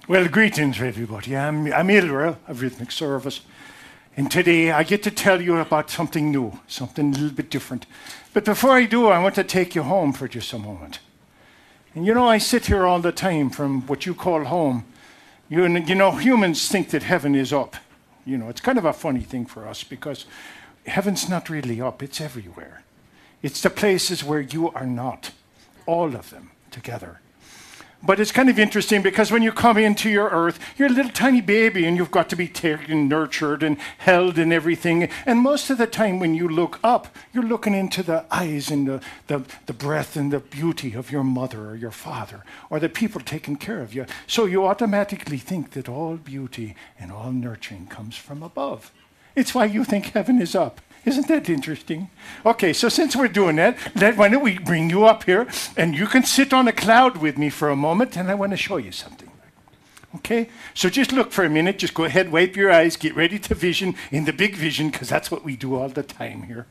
Well, greetings, everybody. I'm Ilra of Rhythmic Service, and today I get to tell you about something new, something a little bit different. But before I do, I want to take you home for just a moment. And you know, I sit here all the time from what you call home. You know, humans think that heaven is up. You know, it's kind of a funny thing for us because heaven's not really up, it's everywhere. It's the places where you are not, all of them together. But it's kind of interesting because when you come into your earth, you're a little tiny baby and you've got to be taken, nurtured and held and everything. And most of the time when you look up, you're looking into the eyes and the breath and the beauty of your mother or your father or the people taking care of you. So you automatically think that all beauty and all nurturing comes from above. It's why you think heaven is up. Isn't that interesting? Okay, so since we're doing that, why don't we bring you up here and you can sit on a cloud with me for a moment and I want to show you something. Okay, so just look for a minute, just go ahead, wipe your eyes, get ready to vision in the big vision because that's what we do all the time here.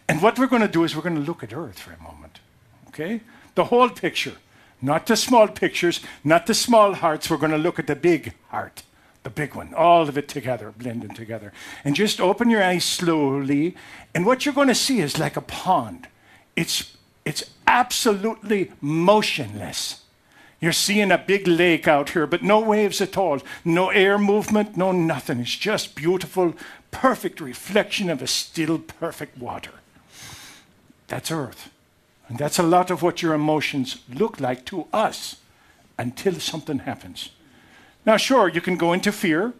And what we're going to do is we're going to look at Earth for a moment. Okay, the whole picture, not the small pictures, not the small hearts, we're going to look at the big heart. The big one, all of it together, blending together. And just open your eyes slowly, and what you're going to see is like a pond. It's absolutely motionless. You're seeing a big lake out here, but no waves at all. No air movement, no nothing. It's just beautiful, perfect reflection of a still, perfect water. That's Earth. And that's a lot of what your emotions look like to us until something happens. Now, sure, you can go into fear,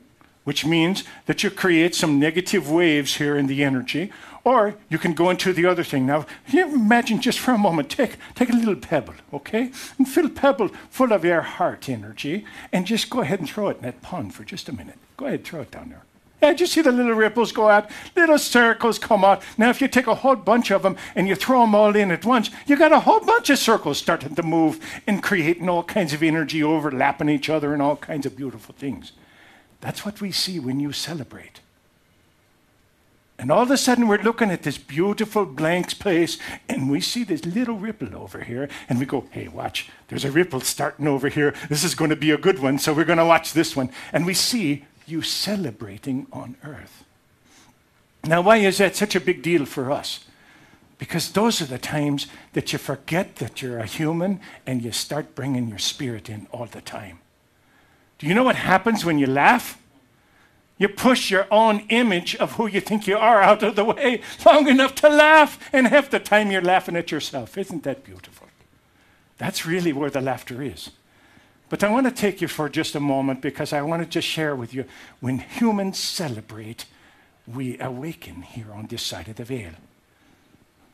which means that you create some negative waves here in the energy, or you can go into the other thing. Now, you imagine just for a moment, take a little pebble, okay? And fill a pebble full of your heart energy, and just go ahead and throw it in that pond for just a minute. Go ahead, throw it down there. Yeah, just see the little ripples go out, little circles come out. Now, if you take a whole bunch of them and you throw them all in at once, you got a whole bunch of circles starting to move and creating all kinds of energy overlapping each other and all kinds of beautiful things. That's what we see when you celebrate. And all of a sudden, we're looking at this beautiful blank space, and we see this little ripple over here, and we go, hey, watch, there's a ripple starting over here. This is going to be a good one, so we're going to watch this one. And we see you celebrating on Earth. Now, why is that such a big deal for us? Because those are the times that you forget that you're a human and you start bringing your spirit in all the time. Do you know what happens when you laugh? You push your own image of who you think you are out of the way long enough to laugh, and half the time you're laughing at yourself. Isn't that beautiful? That's really where the laughter is. But I want to take you for just a moment because I want to just share with you, when humans celebrate, we awaken here on this side of the veil.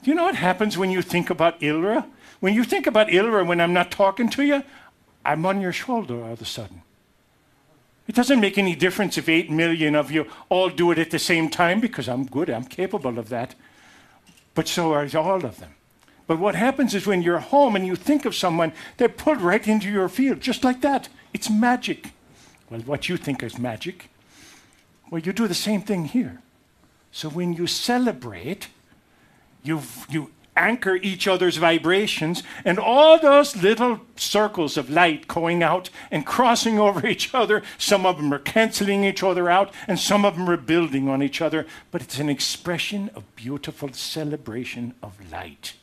Do you know what happens when you think about Ilra? When you think about Ilra, when I'm not talking to you, I'm on your shoulder all of a sudden. It doesn't make any difference if 8 million of you all do it at the same time because I'm good, I'm capable of that. But so are all of them. But what happens is when you're home and you think of someone, they're pulled right into your field, just like that. It's magic. Well, what you think is magic, well, you do the same thing here. So when you celebrate, you anchor each other's vibrations, and all those little circles of light going out and crossing over each other, some of them are canceling each other out, and some of them are building on each other, but it's an expression of beautiful celebration of light.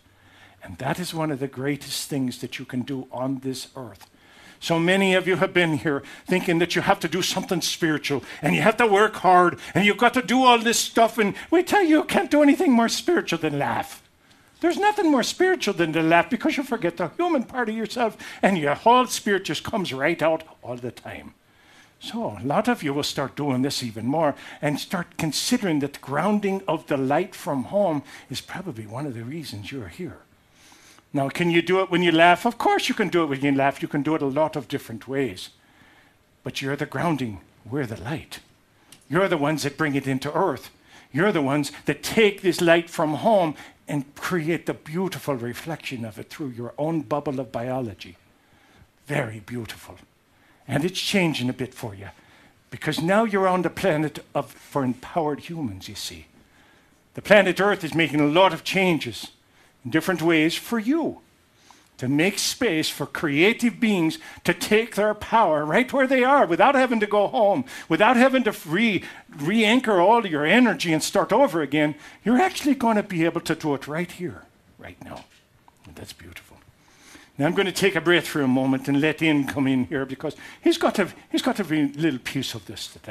And that is one of the greatest things that you can do on this earth. So many of you have been here thinking that you have to do something spiritual and you have to work hard and you've got to do all this stuff. And we tell you can't do anything more spiritual than laugh. There's nothing more spiritual than to laugh because you forget the human part of yourself and your whole spirit just comes right out all the time. So a lot of you will start doing this even more and start considering that the grounding of the light from home is probably one of the reasons you're here. Now, can you do it when you laugh? Of course you can do it when you laugh. You can do it a lot of different ways. But you're the grounding. We're the light. You're the ones that bring it into earth. You're the ones that take this light from home and create the beautiful reflection of it through your own bubble of biology. Very beautiful. And it's changing a bit for you. Because now you're on the planet for empowered humans, you see. The planet Earth is making a lot of changes in different ways for you. to make space for creative beings to take their power right where they are without having to go home, without having to re-anchor all your energy and start over again. You're actually going to be able to do it right here, right now. And that's beautiful. Now I'm going to take a breath for a moment and let In come in here because he's got a little piece of this that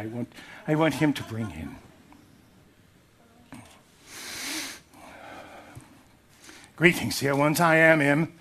I want him to bring in. Greetings, dear ones. I am him.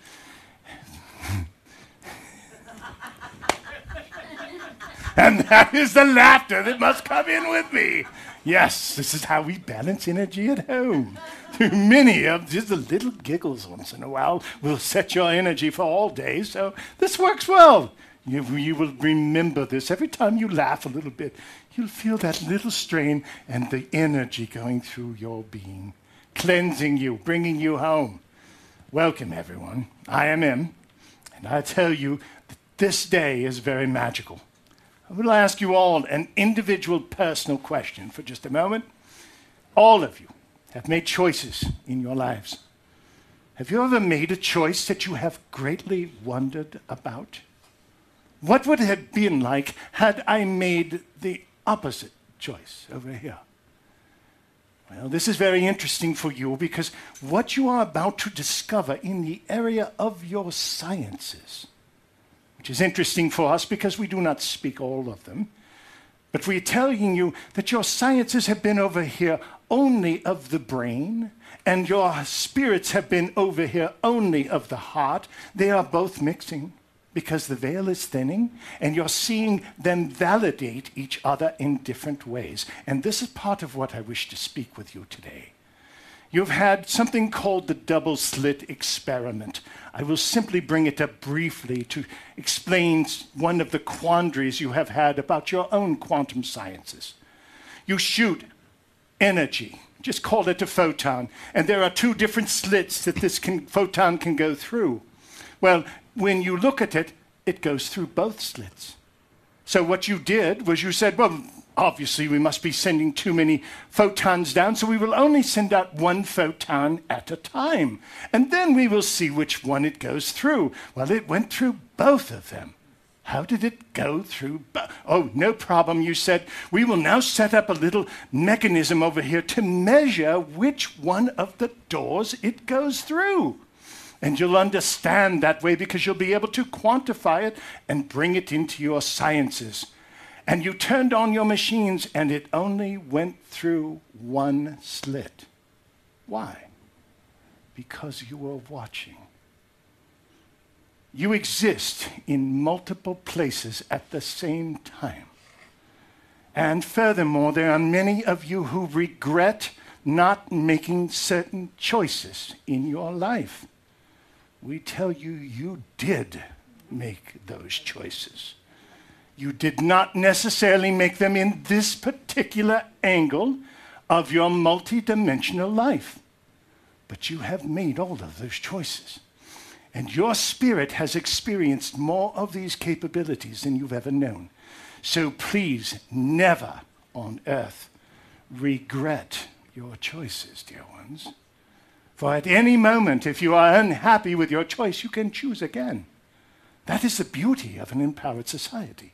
And that is the laughter that must come in with me. Yes, this is how we balance energy at home. Many of just the little giggles once in a while will set your energy for all day, so this works well. You will remember this. Every time you laugh a little bit, you'll feel that little strain and the energy going through your being, cleansing you, bringing you home. Welcome, everyone. I am him, and I tell you that this day is very magical. I will ask you all an individual personal question for just a moment. All of you have made choices in your lives. Have you ever made a choice that you have greatly wondered about? What would it have been like had I made the opposite choice over here? Well, this is very interesting for you because what you are about to discover in the area of your sciences, which is interesting for us because we do not speak all of them, but we're telling you that your sciences have been over here only of the brain, and your spirits have been over here only of the heart. They are both mixing because the veil is thinning, and you're seeing them validate each other in different ways. And this is part of what I wish to speak with you today. You've had something called the double slit experiment. I will simply bring it up briefly to explain one of the quandaries you have had about your own quantum sciences. You shoot energy, just call it a photon, and there are two different slits that this photon can go through. Well, when you look at it, it goes through both slits. So what you did was you said, well, obviously we must be sending too many photons down, so we will only send out one photon at a time. And then we will see which one it goes through. Well, it went through both of them. How did it go through both? Oh, no problem, you said. We will now set up a little mechanism over here to measure which one of the doors it goes through. And you'll understand that way because you'll be able to quantify it and bring it into your sciences. And you turned on your machines and it only went through one slit. Why? Because you were watching. You exist in multiple places at the same time. And furthermore, there are many of you who regret not making certain choices in your life. We tell you, you did make those choices. You did not necessarily make them in this particular angle of your multidimensional life, but you have made all of those choices. And your spirit has experienced more of these capabilities than you've ever known. So please, never on earth regret your choices, dear ones. For at any moment, if you are unhappy with your choice, you can choose again. That is the beauty of an empowered society.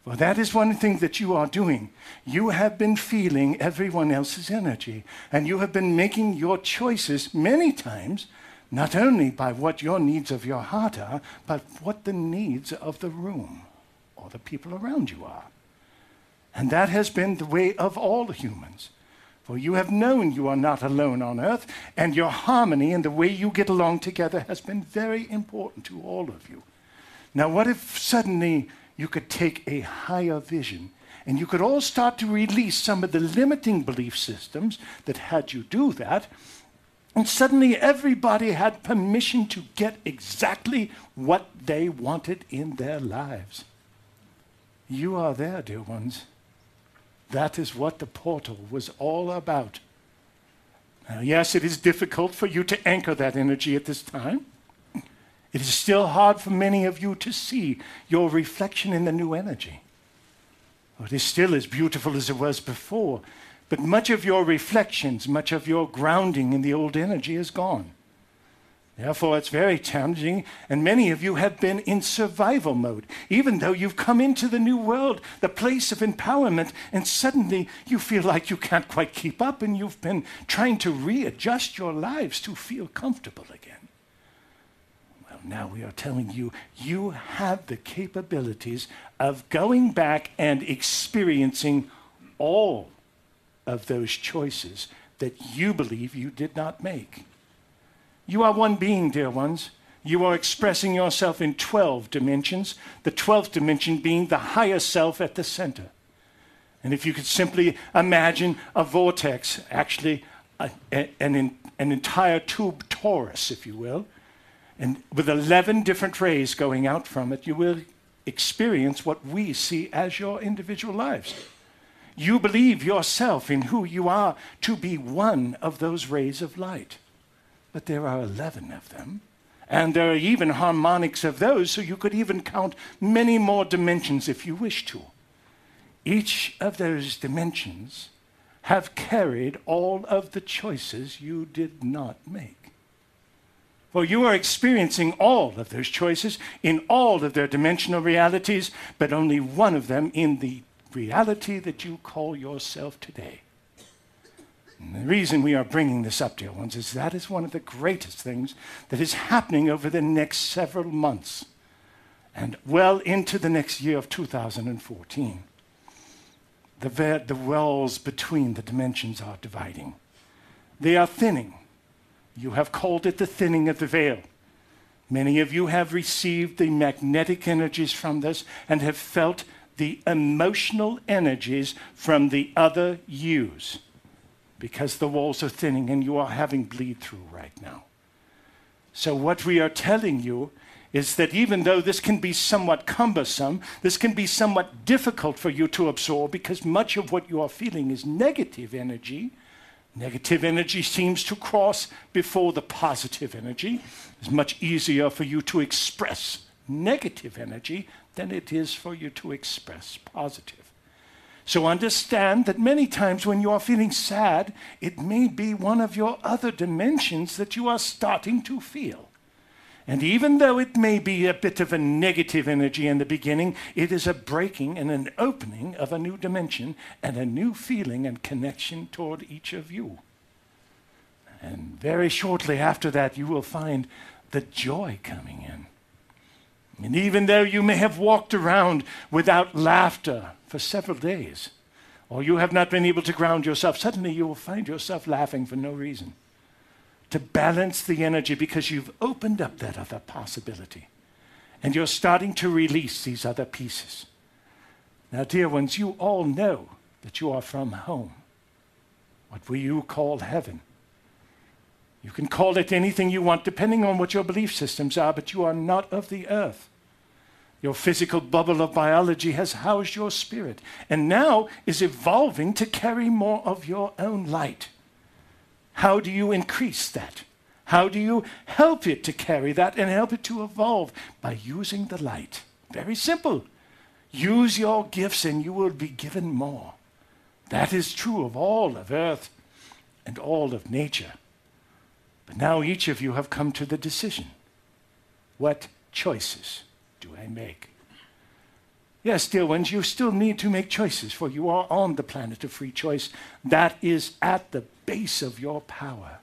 Well, that is one thing that you are doing. You have been feeling everyone else's energy, and you have been making your choices many times, not only by what your needs of your heart are, but what the needs of the room or the people around you are. And that has been the way of all humans. For you have known you are not alone on earth, and your harmony and the way you get along together has been very important to all of you. Now, what if suddenly you could take a higher vision and you could all start to release some of the limiting belief systems that had you do that, and suddenly everybody had permission to get exactly what they wanted in their lives. You are there, dear ones. That is what the portal was all about. Now, yes, it is difficult for you to anchor that energy at this time. It is still hard for many of you to see your reflection in the new energy. It is still as beautiful as it was before, but much of your reflections, much of your grounding in the old energy is gone. Therefore, it's very challenging, and many of you have been in survival mode, even though you've come into the new world, the place of empowerment, and suddenly you feel like you can't quite keep up, and you've been trying to readjust your lives to feel comfortable again. Well, now we are telling you, you have the capabilities of going back and experiencing all of those choices that you believe you did not make. You are one being, dear ones. You are expressing yourself in 12 dimensions, the 12th dimension being the higher self at the center. And if you could simply imagine a vortex, actually an entire tube torus, if you will, and with 11 different rays going out from it, you will experience what we see as your individual lives. You believe yourself in who you are to be one of those rays of light. But there are 11 of them, and there are even harmonics of those, so you could even count many more dimensions if you wish to. Each of those dimensions have carried all of the choices you did not make. For you are experiencing all of those choices in all of their dimensional realities, but only one of them in the reality that you call yourself today. And the reason we are bringing this up, dear ones, is that is one of the greatest things that is happening over the next several months and well into the next year of 2014. The walls between the dimensions are dividing. They are thinning. You have called it the thinning of the veil. Many of you have received the magnetic energies from this and have felt the emotional energies from the other yous, because the walls are thinning and you are having bleed through right now. So what we are telling you is that even though this can be somewhat cumbersome, this can be somewhat difficult for you to absorb because much of what you are feeling is negative energy. Negative energy seems to cross before the positive energy. It's much easier for you to express negative energy than it is for you to express positive. So understand that many times when you are feeling sad, it may be one of your other dimensions that you are starting to feel. And even though it may be a bit of a negative energy in the beginning, it is a breaking and an opening of a new dimension and a new feeling and connection toward each of you. And very shortly after that, you will find the joy coming in. And even though you may have walked around without laughter for several days, or you have not been able to ground yourself, suddenly you will find yourself laughing for no reason. To balance the energy because you've opened up that other possibility. And you're starting to release these other pieces. Now, dear ones, you all know that you are from home. What will you call heaven? You can call it anything you want depending on what your belief systems are, but you are not of the earth. Your physical bubble of biology has housed your spirit and now is evolving to carry more of your own light. How do you increase that? How do you help it to carry that and help it to evolve? By using the light. Very simple. Use your gifts and you will be given more. That is true of all of earth and all of nature. But now each of you have come to the decision. What choices do I make? Yes, dear ones, you still need to make choices, for you are on the planet of free choice. That is at the base of your power,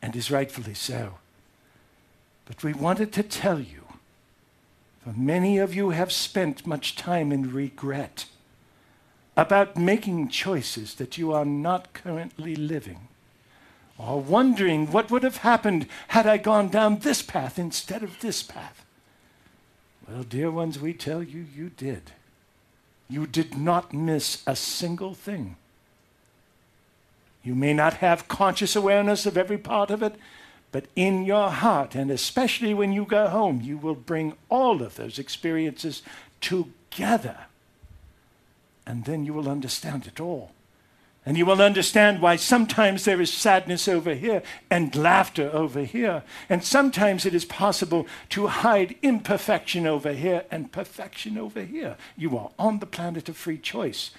and is rightfully so. But we wanted to tell you, for many of you have spent much time in regret about making choices that you are not currently living, or wondering what would have happened had I gone down this path instead of this path. Well, dear ones, we tell you, you did. You did not miss a single thing. You may not have conscious awareness of every part of it, but in your heart, and especially when you go home, you will bring all of those experiences together. And then you will understand it all. And you will understand why sometimes there is sadness over here and laughter over here. And sometimes it is possible to hide imperfection over here and perfection over here. You are on the planet of free choice.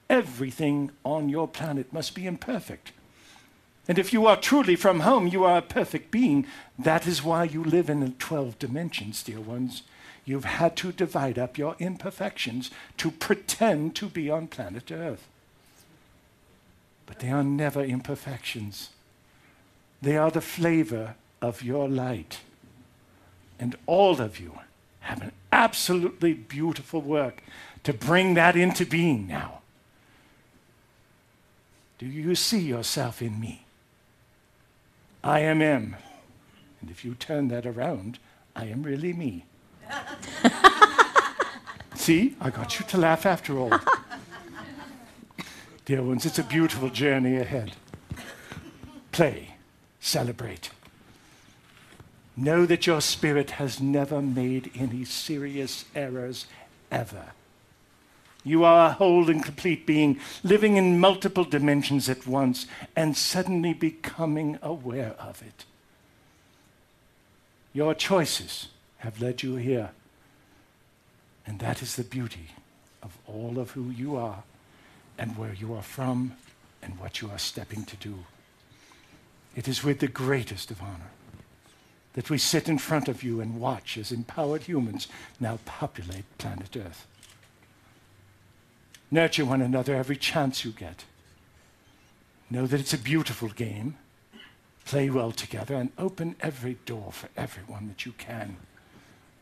Everything on your planet must be imperfect. And if you are truly from home, you are a perfect being. That is why you live in the 12 dimensions, dear ones. You've had to divide up your imperfections to pretend to be on planet Earth. But they are never imperfections. They are the flavor of your light. And all of you have an absolutely beautiful work to bring that into being now. Do you see yourself in me? I am M. And if you turn that around, I am really me. See, I got you to laugh after all. Dear ones, it's a beautiful journey ahead. Play, celebrate. Know that your spirit has never made any serious errors ever. You are a whole and complete being, living in multiple dimensions at once and suddenly becoming aware of it. Your choices have led you here, and that is the beauty of all of who you are and where you are from and what you are stepping to do. It is with the greatest of honor that we sit in front of you and watch as empowered humans now populate planet Earth. Nurture one another every chance you get. Know that it's a beautiful game. Play well together and open every door for everyone that you can.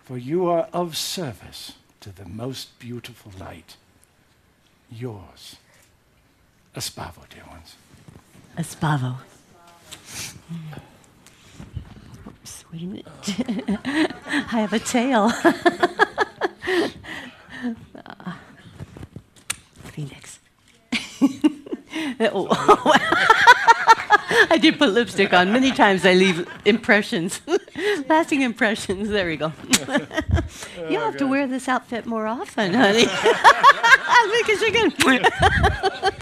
For you are of service to the most beautiful light. Yours. Aspavo, dear ones. Aspavo. Oops, wait a minute. I have a tail. Phoenix. I did put lipstick on. Many times I leave impressions, lasting impressions. There we go. You'll have to wear this outfit more often, honey. Because you can.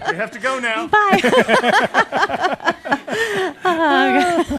We have to go now. Bye.